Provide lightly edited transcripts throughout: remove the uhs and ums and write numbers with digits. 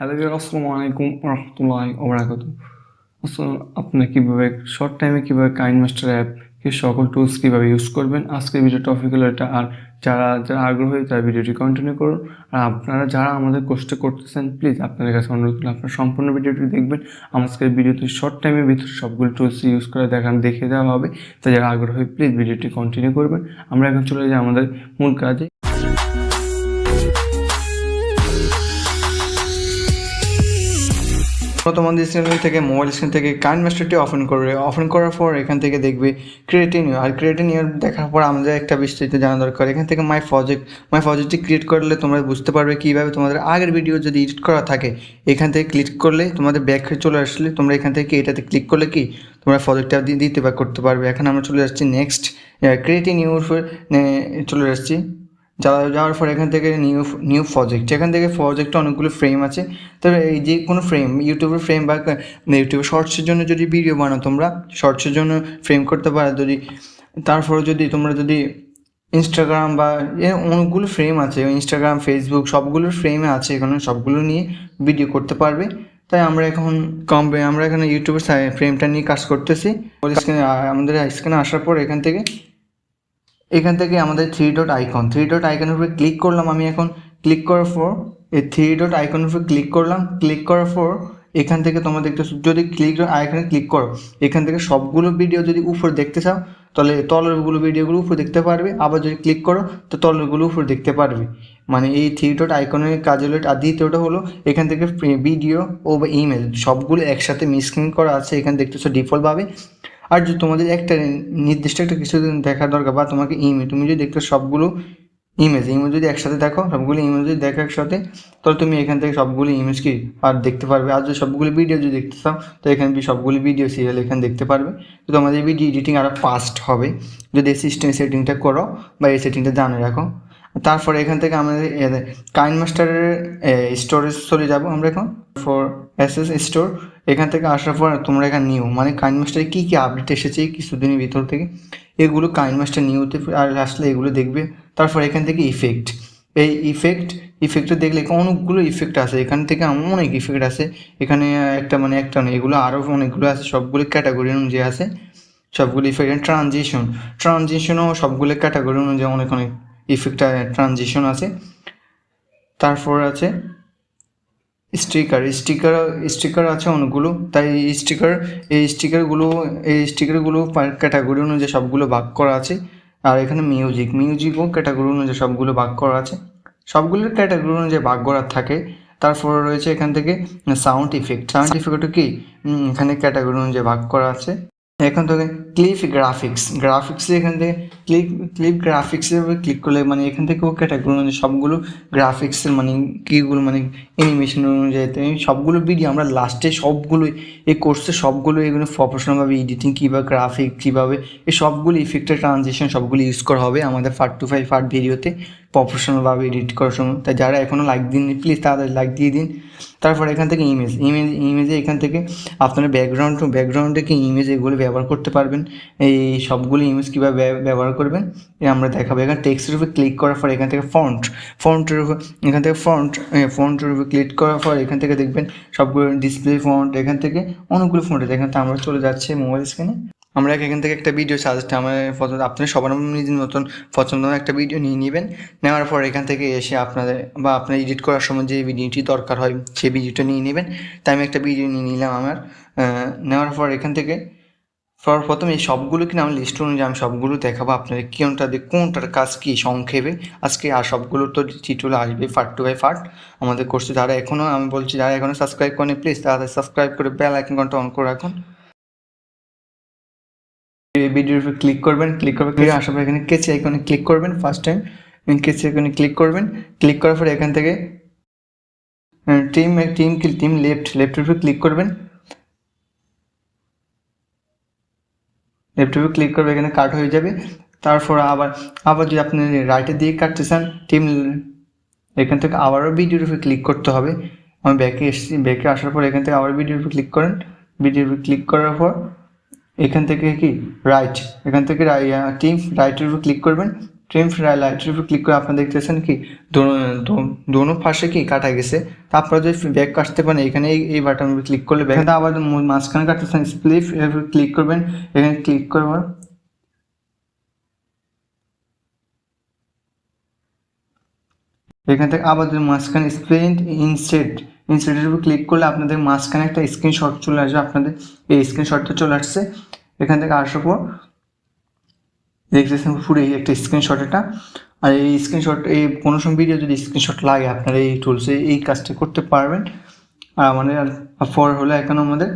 Hello viewer, আসসালামু আলাইকুম রাহমাতুল্লাহি ওয়া বারাকাতুহু। আপনি কিভাবে শর্ট টাইমে কিভাবে কাইনমাস্টার অ্যাপ এর সকল টুলস কিভাবে ইউজ করবেন, আজকের ভিডিও টপিক হলো এটা। আর যারা আগ্রহী তারা ভিডিওটি কন্টিনিউ করুন। আর আপনারা যারা আমাদের কোর্সটা করতেছেন, প্লিজ আপনাদের কাছে অনুরোধ করলে আপনারা সম্পূর্ণ ভিডিওটি দেখবেন। আজকের ভিডিওতে শর্ট টাইমের ভিতরে সবগুলো টুলস ইউজ করে দেখিয়ে দেওয়া হবে। তাই যারা আগ্রহী প্লিজ ভিডিওটি কন্টিনিউ করবেন। আমরা এখন চলে যাই আমাদের মূল কাজে। তোমাদের স্ক্রিন থেকে মোবাইল স্ক্রিন থেকে কাইনমাস্টারটি ওপেন করার পর এখান থেকে দেখবে ক্রিয়েটিং নিউ। আর ক্রিয়েটিং নিউ দেখার পর আমাদের একটা বিস্তারিত জানা দরকার। এখান থেকে মাই প্রজেক্টটি ক্রিয়েট করলে তোমরা বুঝতে পারবে কীভাবে তোমাদের আগের ভিডিও যদি এডিট করা থাকে এখান থেকে ক্লিক করলে তোমাদের ব্যাক হয়ে চলে আসলে তোমরা এখান থেকে এটাতে ক্লিক করলে কি তোমরা প্রজেক্টটা দিতে বা করতে পারবে। এখন আমরা চলে আসছি নেক্সট ক্রিয়েটিং নিউর চলে আসছি। যাওয়ার পর এখান থেকে নিউ প্রজেক্ট, এখান থেকে প্রজেক্টে অনেকগুলো ফ্রেম আছে। তবে এই যে কোনো ফ্রেম ইউটিউবের ফ্রেম বা ইউটিউবে শর্টসের জন্য যদি ভিডিও বানাও তোমরা শর্টসের জন্য ফ্রেম করতে পারো। তারপরে তোমরা ইনস্টাগ্রাম বা অনেকগুলো ফ্রেম আছে, ইনস্টাগ্রাম ফেসবুক সবগুলোর ফ্রেমে আছে, এখানে সবগুলো নিয়ে ভিডিও করতে পারবে। তাই আমরা এখানে ইউটিউবের ফ্রেমটা নিয়ে কাজ করতেছি। আমাদের স্ক্রিনে আসার পর এখান থেকে আমাদের থ্রি ডট আইকনের উপরে ক্লিক করলাম। আমি এখন ক্লিক করার পর এই থ্রি ডট আইকনের উপরে ক্লিক করলাম। ক্লিক করার পর এখান থেকে তোমরা দেখতেছো, যদি আইকনে ক্লিক করো এখান থেকে সবগুলো ভিডিও যদি উপরে দেখতে চাও তাহলে তলেরগুলো ভিডিওগুলো উপরে দেখতে পারবে। আবার যদি ক্লিক করো তো তলেরগুলো উপরে দেখতে পারবে। মানে এই থ্রি ডট আইকনের কাজ হলো। আর দ্বিতীয়টা হলো এখান থেকে ভিডিও ও বা ইমেজ সবগুলো একসাথে মিক্সিং করা আছে, এখানে দেখতেছো ডিফল্টভাবে। আর যদি তোমাদের একটা নির্দিষ্ট একটা কিছু দেখা দরকার বা তোমাকে তুমি যদি দেখতে সবগুলো ইমেজ যদি একসাথে দেখো, সবগুলো ইমেজ যদি দেখো একসাথে, তাহলে তুমি এখান থেকে সবগুলো ইমেজ কি আর দেখতে পারবে। আর যদি সবগুলো ভিডিও যদি দেখতে চাও তো এখানে সবগুলো ভিডিও সিরিয়াল এখানে দেখতে পারবে। তো তোমাদের ভিডিও এডিটিং আরও ফাস্ট হবে যদি এই সিস্টেম সেটিংটা করো বা এই সেটিংটা জানে রাখো। তারপরে এখান থেকে আমাদের কাইনমাস্টারের স্টোরেজ চলে যাব আমরা এখন ফর এসএস স্টোর। এখান থেকে আসার পর তোমরা এখানে নিউ মানে কাইনমাস্টারে কী কী আপডেট এসেছে কিছুদিনের ভিতর থেকে এগুলো কাইনমাস্টার নিউতে আর আসলে এগুলো দেখবে। তারপর এখান থেকে এই ইফেক্টটা দেখলে অনেকগুলো ইফেক্ট আছে, এখান থেকে অনেক ইফেক্ট আছে। এখানে একটা নয়, এগুলো আরও অনেকগুলো আছে, সবগুলো ক্যাটাগরি অনুযায়ী আছে সবগুলো ইফেক্ট। ট্রানজিশনও সবগুলো ক্যাটাগরি অনুযায়ী অনেক ইফেক্ট ট্রানজিশন আছে। তারপর আছে স্টিকার আছে অনেকগুলো। তাই এই স্টিকারগুলো ক্যাটাগরি অনুযায়ী সবগুলো ভাগ করা আছে। আর এখানে মিউজিকও ক্যাটাগরি অনুযায়ী সবগুলো ভাগ করা আছে, সবগুলোর ক্যাটাগরি অনুযায়ী ভাগ করা থাকে। তারপর রয়েছে এখান থেকে সাউন্ড ইফেক্টটা কি এখানে ক্যাটাগরি অনুযায়ী ভাগ করা আছে। এখান থেকে গ্রাফিক্সে এখান থেকে ক্লিপ গ্রাফিক্সের উপরে ক্লিক করলে মানে এখান থেকে ও ক্যাটাগরি অনুযায়ী সবগুলো গ্রাফিক্সের কীগুলো অ্যানিমেশন অনুযায়ী সবগুলো ভিডিও আমরা লাস্টে সবগুলো এই কোর্সে সবগুলো এগুলো প্রফেশনালভাবে এডিটিং কীভাবে গ্রাফিক কীভাবে এই সবগুলো ইফেক্টের ট্রানজিশন সবগুলো ইউজ করা হবে আমাদের পার্ট 2 পার্ট ভিডিওতে প্রফেশনালভাবে এডিট করার সময়। তাই যারা এখনও লাইক দিননি প্লিজ তাড়াতাড়ি লাইক দিয়ে দিন। তারপর এখান থেকে ইমেজে এখান থেকে আপনারা ব্যাকগ্রাউন্ডে কি ইমেজ এগুলো ব্যবহার করতে পারবেন। এই সবগুলো ইমেজ কীভাবে ব্যবহার করবেন আমরা দেখাবো। এখানে টেক্সটের উপর ক্লিক করার পর এখান থেকে ফন্টের উপর ফন্টের উপর ক্লিক করার পর এখান থেকে দেখবেন সবগুলো ডিসপ্লে ফন্ট, এখান থেকে অনেকগুলো ফন্ট আছে। এখান থেকে আমরা চলে যাচ্ছি মোবাইল স্ক্রিনে। আমরা এখান থেকে একটা ভিডিও সাজেস্ট আপনার সবার নিজের মতন পছন্দ একটা ভিডিও নিয়ে নেবেন। নেওয়ার পর এখান থেকে এসে আপনার এডিট করার সময় যে ভিডিওটি দরকার হয় সেই ভিডিওটা নিয়ে নেবেন। তাই আমি একটা ভিডিও নিয়ে নিলাম নেওয়ার পর এখান থেকে প্রথমে এই সবগুলো কিনা আমি লিস্ট অনুযায়ী আমি সবগুলো দেখাবো আপনাদের কোনটার কাজ কী সংক্ষেপে আজকে। আর সবগুলো তো টিউটোরিয়াল আসবে পার্ট 2 পার্ট আমাদের কোর্সে। যারা এখনও সাবস্ক্রাইব করেন প্লিজ তাড়াতাড়ি সাবস্ক্রাইব করে বেল আইকনটা অন করে রাখুন। ভিডিওর উপর ক্লিক করবেন, আসার পর এখানে কেচি আইকনে ক্লিক করবেন। ফার্স্ট টাইম কেচি আইকনে ক্লিক করবেন। ক্লিক করার পর এখান থেকে টিম লেফটের উপর ক্লিক করবেন। লেফটের উপর ক্লিক করবে, এখানে কাট হয়ে যাবে। তারপর আবার যদি আপনি রাইটের দিকে কাটতে চান এখান থেকে আবারও ভিডিওর উপর ক্লিক করতে হবে। আমি ব্যাকে এসেছি, ব্যাকে আসার পর এখান থেকে আবার ভিডিওর উপর ক্লিক করেন। ভিডিওর উপর ক্লিক করার পর এখান থেকে কি এখান থেকে রাইটের উপর ক্লিক করবেন। ট্রিম লাইটের উপর ক্লিক করে আপনারা দেখতেছেন কি দোনো পাশে কি কাটা গেছে। তো আপনারা যদি ব্যাক কাটতে পারেন এখানে এই বাটনের উপর ক্লিক করলে ব্যাক, আবার মাঝখানে কাটতেছেন স্প্লিট এর উপর ক্লিক করবেন। এখানে ক্লিক করবার এখান থেকে আবার মাঝখানে স্প্লিট ইনসেটের উপর ক্লিক করলে আপনাদের মাঝখানে একটা স্ক্রিনশট চলে আসবে। আপনাদের এই স্ক্রিনশটটা চলে আসছে। এখান থেকে আসার পর দেখতেছেন পুরো এই একটা স্ক্রিনশট এটা। আর এই স্ক্রিনশট এই কোনো সময় ভিডিও যদি স্ক্রিনশট লাগে আপনারা এই টুলসে এই কাজটা করতে পারবেন। আর আমাদের পর হলো এখন আমাদের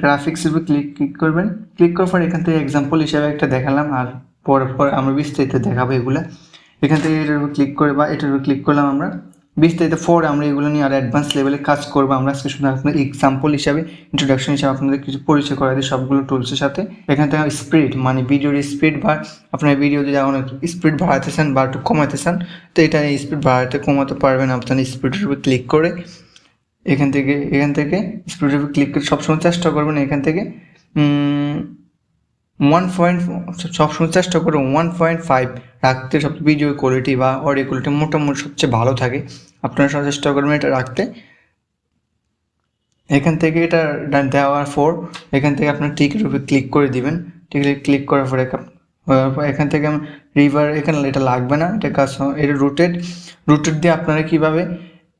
গ্রাফিক্সের উপর ক্লিক করবেন। ক্লিক করার পর এখান থেকে এক্সাম্পল হিসাবে একটা দেখালাম, আর পর আমরা বিস্তারিত দেখাবো এগুলো। এখান থেকে এটার উপর ক্লিক করে বা এটার উপর ক্লিক করলাম আমরা বিস্তারিত পরে আমরা এগুলো নিয়ে আর অ্যাডভান্স লেভেলে কাজ করবো। আমরা আজকে শুধু আপনাদের এক্সাম্পল হিসাবে ইন্ট্রোডাকশন হিসাবে আপনাদের কিছু পরিচয় করা দিই সবগুলো টুলসের সাথে। এখান থেকে স্পিড মানে ভিডিওর স্পিড বা আপনার ভিডিও যদি অনেক স্পিড বাড়াতে চান বা একটু কমাতে চান তো এটা স্পিড বাড়াতে কমাতে পারবেন আপনার স্পিডের উপর ক্লিক করে। এখান থেকে স্পিডের উপর ক্লিক করে সবসময় চেষ্টা করবেন এখান থেকে 1 সবসময় চেষ্টা করে 1.5 রাখতে। সব ভিডিও কোয়ালিটি বা অডিও কোয়ালিটি মোটামুটি সবচেয়ে ভালো থাকে, আপনারা সব চেষ্টা করবেন এটা রাখতে। এখান থেকে এটা দেওয়ার পর এখান থেকে আপনার টিকের উপরে ক্লিক করে দিবেন। টিকে ক্লিক করার পরে এখান থেকে রিভার এখানে এটা লাগবে না, এটা কাজ এটা রুটেড দিয়ে আপনারা কীভাবে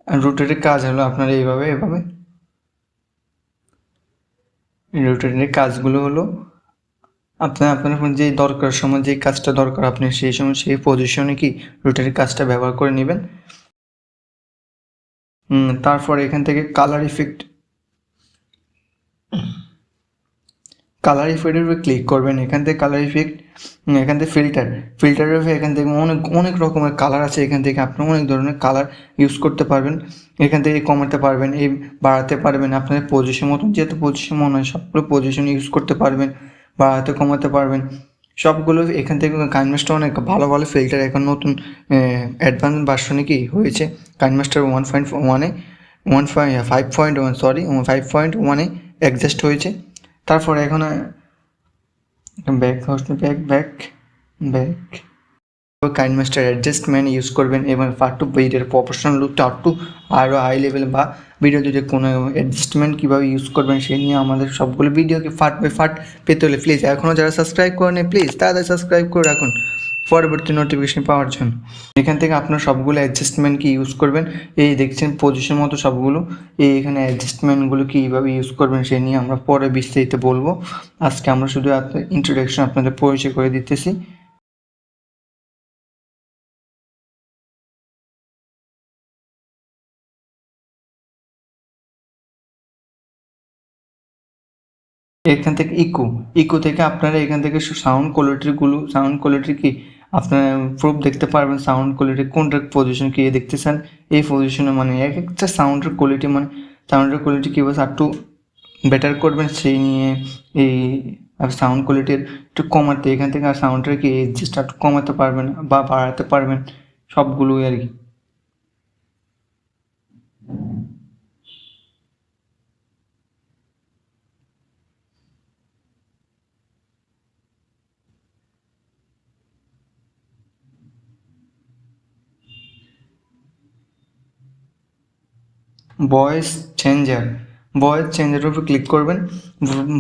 রুটেডের কাজ হলো আপনারা এভাবে রুটেডের কাজগুলো হলো আপনার যে দরকার সময় যে কাজটা দরকার আপনি সেই সময় সেই পজিশনে কি রুটের কাজটা ব্যবহার করে নেবেন। তারপর এখান থেকে কালার ইফেক্টের উপরে ক্লিক করবেন। এখান থেকে কালার ইফেক্ট, এখান থেকে ফিল্টারের উপরে এখান থেকে অনেক রকমের কালার আছে। এখান থেকে আপনি অনেক ধরনের কালার ইউজ করতে পারবেন। এখান থেকে কমাতে পারবেন, এই বাড়াতে পারবেন আপনাদের পজিশন মতন, যেহেতু পজিশন মনে হয় সবগুলো পজিশন ইউজ করতে পারবেন, বাড়াতে কমাতে পারবেন সবগুলো। এখান থেকে কাইনমাস্টার অনেক ভালো ভালো ফিল্টার এখন নতুন অ্যাডভান্স ভার্সনে কি হয়েছে কাইনমাস্টার 5.1 অ্যাডজাস্ট হয়েছে। তারপরে এখন ব্যাক কাইনমাস্টার অ্যাডজাস্টমেন্ট ইউজ করবেন এবং পার্ট টু ভিডিওর প্রফেশনাল লুকটা একটু আরও হাই লেভেল বা ভিডিও যদি কোনো অ্যাডজাস্টমেন্ট কীভাবে ইউজ করবেন সেই নিয়ে আমাদের সবগুলো ভিডিওকে পার্ট বাই পার্ট পেতে হলে প্লিজ এখনও যারা সাবস্ক্রাইব করেন প্লিজ তাড়াতাড়ি সাবস্ক্রাইব করে রাখুন পরবর্তী নোটিফিকেশন পাওয়ার জন্য। এখান থেকে আপনার সবগুলো অ্যাডজাস্টমেন্ট কি ইউজ করবেন, এই দেখছেন পজিশন মতো সবগুলো এখানে অ্যাডজাস্টমেন্টগুলো কীভাবে ইউজ করবেন সেই নিয়ে আমরা পরে বিস্তারিত বলবো। আজকে আমরা শুধু ইন্ট্রোডাকশন আপনাদের পরিচয় করে দিতেছি। এখান থেকে ইকো থেকে আপনারা এখান থেকে সাউন্ড কোয়ালিটি কি আপনারা প্রুফ দেখতে পারবেন। সাউন্ড কোয়ালিটি কোনটা পজিশন কি দেখতেছেন এই পজিশনে মানে এক একটা সাউন্ডের কোয়ালিটি কীভাবে একটু বেটার করবেন সেই নিয়ে এই সাউন্ড কোয়ালিটির একটু কমাতে এখান থেকে আর সাউন্ডের কি এডজাস্ট একটু কমাতে পারবেন বা বাড়াতে পারবেন সবগুলোই আর কি। ভয়েস চেঞ্জের উপর ক্লিক করবেন।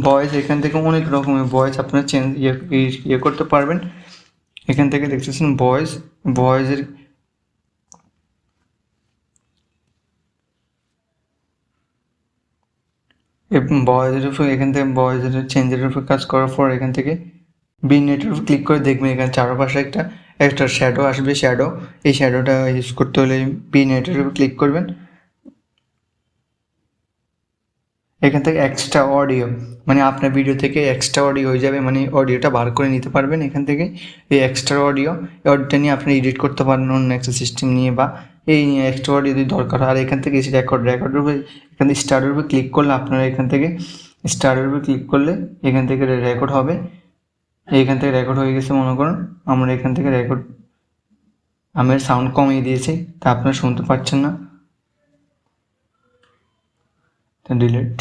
ভয়েস এখান থেকে অনেক রকমের ভয়েস আপনারা চেঞ্জ করতে পারবেন। এখান থেকে দেখতেছেন ভয়েসের ভয়েসের উপর এখান থেকে ভয়েসের চেঞ্জের উপর কাজ করার পর এখান থেকে বিনেটের উপর ক্লিক করে দেখবেন এখানে চারপাশে একটা শ্যাডো আসবে। এই শ্যাডোটা ইউজ করতে হলে বিনেটের উপর ক্লিক করবেন। এখান থেকে এক্সট্রা অডিও মানে আপনার ভিডিও থেকে এক্সট্রা অডিও হয়ে যাবে, মানে অডিওটা বার করে নিতে পারবেন। এখান থেকে এই এক্সট্রা অডিওটা নিয়ে আপনি এডিট করতে পারেন অন্য একটা সিস্টেম নিয়ে বা এই নিয়ে এক্সট্রা অডিও যদি দরকার হয়। আর এখান থেকে এসে রেকর্ডের উপরে এখান থেকে স্টার্টের উপরে ক্লিক করলে আপনারা এখান থেকে স্টার্টের উপরে ক্লিক করলে এখান থেকে রেকর্ড হবে। এইখান থেকে রেকর্ড হয়ে গেছে মনে করুন। আমরা এখান থেকে আমি সাউন্ড কমিয়ে দিয়েছি তা আপনারা শুনতে পাচ্ছেন না, ডিলিট।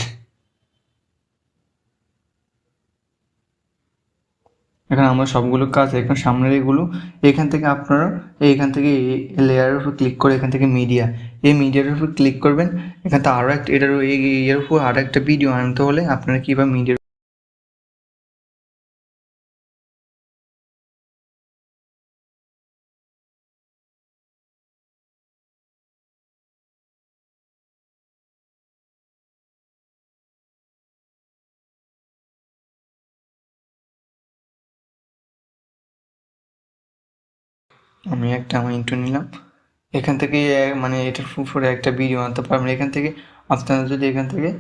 এখানে আমরা সবগুলো কাজ এখানে সামনের এগুলো এখান থেকে আপনারা এইখান থেকে লেয়ারের উপর ক্লিক করে এখান থেকে মিডিয়া এই মিডিয়ার উপর ক্লিক করবেন। এখান থেকে আরও একটা এটার এর উপর আরও একটা ভিডিও আনতে হলে আপনারা কীভাবে মিডিয়া আমি একটা আমার ইন্ট্রো নিলাম। এখান থেকে মানে এটার উপরে একটা ভিডিও আনতে পারবেন। এখান থেকে আপনারা যদি এখান থেকে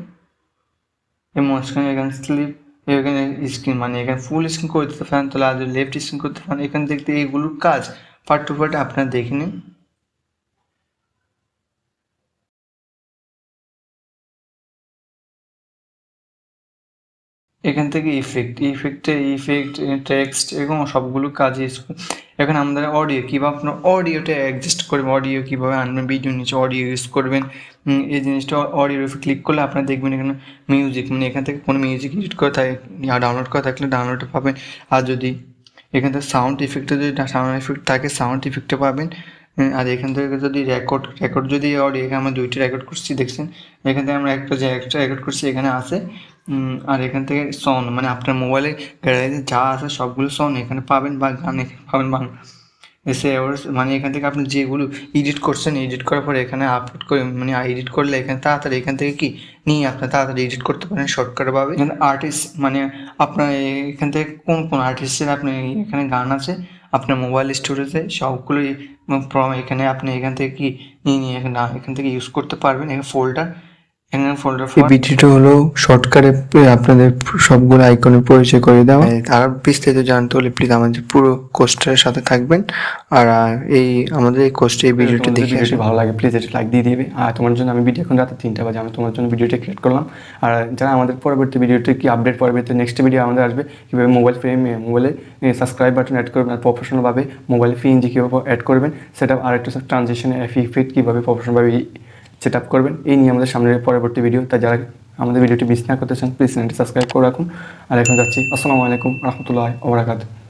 এই মাঝখানে এখানে স্লিপ এখানে স্ক্রিন মানে এখানে ফুল স্ক্রিন করে দিতে পারেন, তাহলে আর লেফট স্ক্রিন করতে পারেন। এখান থেকে এইগুলোর কাজ পার্ট টু পার্ট আপনারা দেখে নিন। এখান থেকে ইফেক্ট টেক্সট এবং সবগুলো কাজে এখন আমাদের অডিও কীভাবে আপনার অডিওটা অ্যাডজাস্ট করবেন, অডিও কীভাবে আনবেন, ভিডিও নিচে অডিও ইউজ করবেন। এই জিনিসটা অডিওর উপর ক্লিক করলে আপনারা দেখবেন এখানে মিউজিক মানে এখান থেকে কোনো মিউজিক এডিট করা থাকে ডাউনলোড করা থাকলে ডাউনলোডে পাবেন। আর যদি এখান থেকে সাউন্ড ইফেক্টে যদি সাউন্ড ইফেক্ট থাকে সাউন্ড ইফেক্টে পাবেন। আর এখান থেকে যদি রেকর্ড যদি অডিও এখানে আমরা 2টি রেকর্ড করছি দেখছেন। এখান থেকে আমরা একটা রেকর্ড করছি এখানে আছে। আর এখান থেকে সাউন্ড মানে আপনার মোবাইলে গ্যালারিতে যা আছে সবগুলো সাউন্ড এখানে পাবেন বা গান এখানে পাবেন বাংলা এসে মানে এখান থেকে আপনি যেগুলো এডিট করছেন এডিট করার পরে এখানে আপলোড করে মানে এডিট করলে এখানে তাড়াতাড়ি এখান থেকে কি নিয়ে আপনি তাড়াতাড়ি এডিট করতে পারেন শর্টকাটভাবে। এখানে আর্টিস্ট মানে আপনার এখান থেকে কোন কোন আর্টিস্টের আপনি এখানে গান আছে আপনার মোবাইল স্টোরেজে সবগুলোই এখানে আপনি এখান থেকে কি নিয়ে এখান থেকে ইউজ করতে পারবেন। এখানে ফোল্ডার এই ভিডিওটা হলো শর্টকাটে আপনাদের সবগুলো আইকনের পরিচয় করে দেওয়া। আর বিস্তারিত জানতে হলে প্লিজ আমাদের পুরো কোর্সটার সাথে থাকবেন। আর এই আমাদের এই কোর্সটা এই ভিডিওটা দেখে ভিডিওটি ভালো লাগে প্লিজ এটা লাইক দিয়ে দিবে। আর তোমার জন্য আমি ভিডিও এখন রাতে 3টা বাজে আমি তোমার জন্য ভিডিওটা ক্রিয়েট করলাম। আর যারা আমাদের পরবর্তী ভিডিওতে কি আপডেট পরবর্তী নেক্সট ভিডিও আমাদের আসবে কীভাবে মোবাইলে সাবস্ক্রাইব বাটন অ্যাড করবেন আর প্রফেশনালভাবে মোবাইলে পিএনজি কীভাবে অ্যাড করবেন সেটা আর একটা ট্রানজিশনে ইফেক্ট কীভাবে প্রফেশনালভাবে সেট আপ করবেন এই নিয়ে আমাদের সামনের পরবর্তী ভিডিও। তাই যারা আমাদের ভিডিওটি মিস না করতে চান প্লিজ চ্যানেলটি সাবস্ক্রাইব করে রাখুন। আর এখন যাচ্ছি। আসসালামু আলাইকুম রহমতুল্লাহি ওয়া বারাকাতুহু।